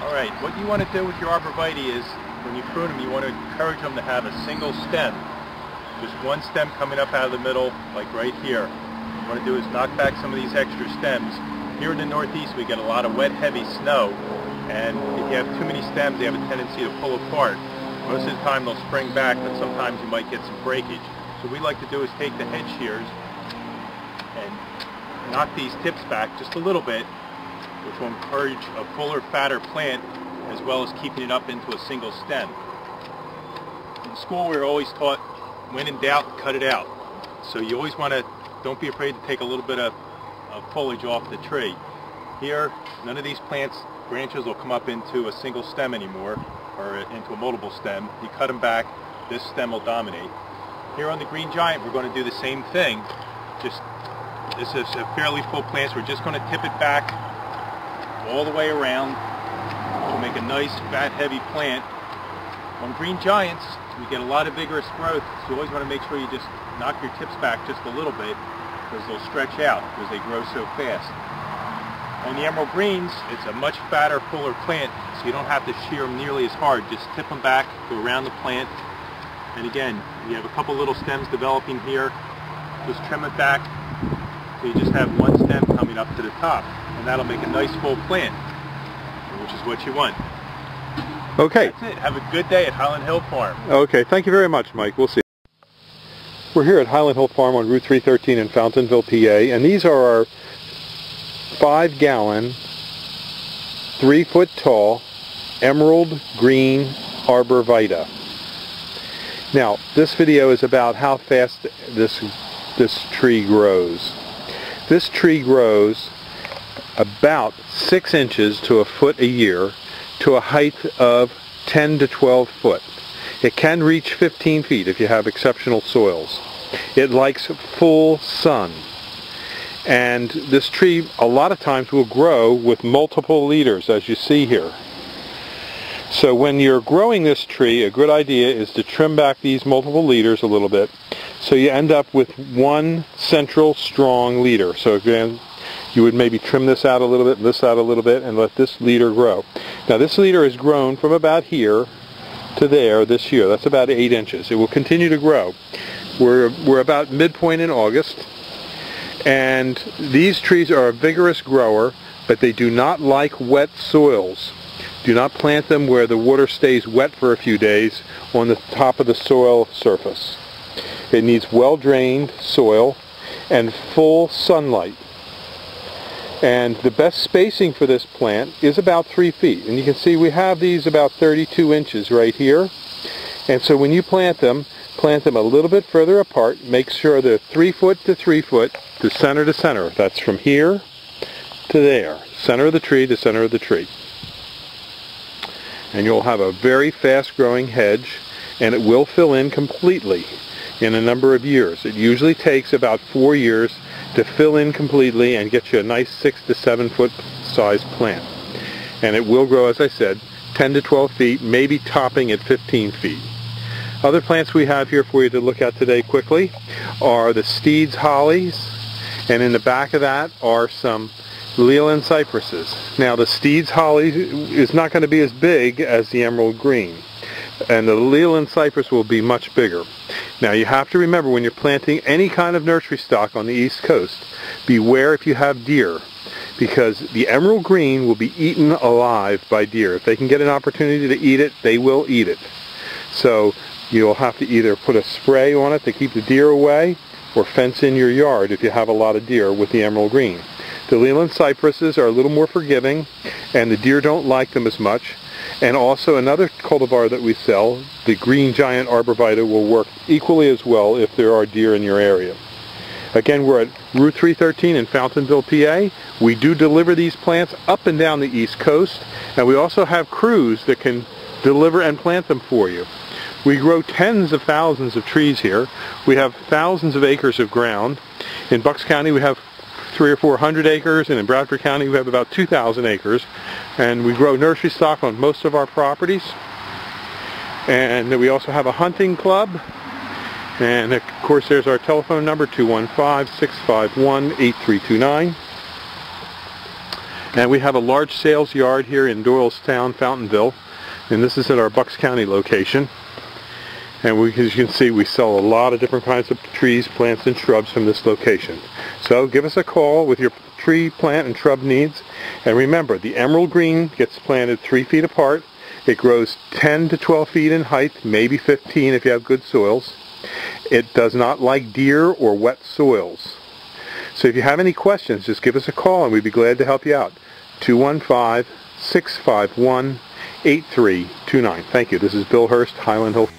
Alright, what you want to do with your arborvitae is, when you prune them, you want to encourage them to have a single stem. Just one stem coming up out of the middle, like right here. What you want to do is knock back some of these extra stems. Here in the Northeast we get a lot of wet, heavy snow, and if you have too many stems, they have a tendency to pull apart. Most of the time they'll spring back, but sometimes you might get some breakage. So what we like to do is take the head shears and knock these tips back just a little bit, which will encourage a fuller, fatter plant, as well as keeping it up into a single stem. In school we were always taught, when in doubt, cut it out. So you always want to, don't be afraid to take a little bit of foliage off the tree. Here, none of these plants, branches will come up into a single stem anymore, or into a multiple stem. You cut them back, this stem will dominate. Here on the green giant we're going to do the same thing. Just, this is a fairly full plant, so we're just going to tip it back all the way around to make a nice, fat, heavy plant. On green giants, we get a lot of vigorous growth, so you always want to make sure you just knock your tips back just a little bit, because they'll stretch out because they grow so fast. On the emerald greens, it's a much fatter, fuller plant, so you don't have to shear them nearly as hard. Just tip them back, go around the plant, and again, you have a couple little stems developing here. Just trim it back, so you just have one stem coming up to the top, and that'll make a nice full plant, which is what you want. Okay. That's it. Have a good day at Highland Hill Farm. Okay, thank you very much, Mike. We'll see. We're here at Highland Hill Farm on Route 313 in Fountainville, PA, and these are our 5-gallon, 3-foot-tall, emerald green Arborvitae. Now, this video is about how fast this tree grows. This tree grows about 6 inches to a foot a year to a height of 10 to 12 foot. It can reach 15 feet if you have exceptional soils. It likes full sun. And this tree a lot of times will grow with multiple leaders, as you see here. So when you're growing this tree, a good idea is to trim back these multiple leaders a little bit, so you end up with one central strong leader. So again, you would maybe trim this out a little bit, this out a little bit, and let this leader grow. Now this leader has grown from about here to there this year. That's about 8 inches. It will continue to grow. We're about midpoint in August, and these trees are a vigorous grower, but they do not like wet soils. Do not plant them where the water stays wet for a few days on the top of the soil surface. It needs well-drained soil and full sunlight. And the best spacing for this plant is about 3 feet. And you can see we have these about 32 inches right here. And so when you plant them a little bit further apart. Make sure they're 3 foot to 3 foot to center. That's from here to there. Center of the tree to center of the tree. And you'll have a very fast growing hedge, and it will fill in completely in a number of years. It usually takes about 4 years to fill in completely and get you a nice 6 to 7 foot size plant. And it will grow, as I said, 10 to 12 feet, maybe topping at 15 feet. Other plants we have here for you to look at today quickly are the Steed's hollies, and in the back of that are some Leland cypresses. Now the Steed's holly is not going to be as big as the emerald green, and the Leland cypress will be much bigger. Now you have to remember, when you're planting any kind of nursery stock on the East Coast, beware if you have deer, because the emerald green will be eaten alive by deer. If they can get an opportunity to eat it, they will eat it. So you'll have to either put a spray on it to keep the deer away, or fence in your yard if you have a lot of deer with the emerald green. The Leland cypresses are a little more forgiving, and the deer don't like them as much. And also another cultivar that we sell, the green giant Arborvitae, will work equally as well if there are deer in your area. Again, we're at Route 313 in Fountainville, PA. We do deliver these plants up and down the East Coast, and we also have crews that can deliver and plant them for you. We grow tens of thousands of trees here. We have thousands of acres of ground. In Bucks County we have 300 or 400 acres, and in Bradford County we have about 2,000 acres. And we grow nursery stock on most of our properties. And we also have a hunting club. And of course there's our telephone number, 215-651-8329. And we have a large sales yard here in Doylestown, Fountainville, and this is at our Bucks County location. And as you can see, we sell a lot of different kinds of trees, plants, and shrubs from this location. So give us a call with your tree, plant, and shrub needs. And remember, the emerald green gets planted 3 feet apart. It grows 10 to 12 feet in height, maybe 15 if you have good soils. It does not like deer or wet soils. So if you have any questions, just give us a call and we'd be glad to help you out. 215-651-8329. Thank you. This is Bill Hurst, Highland Hill.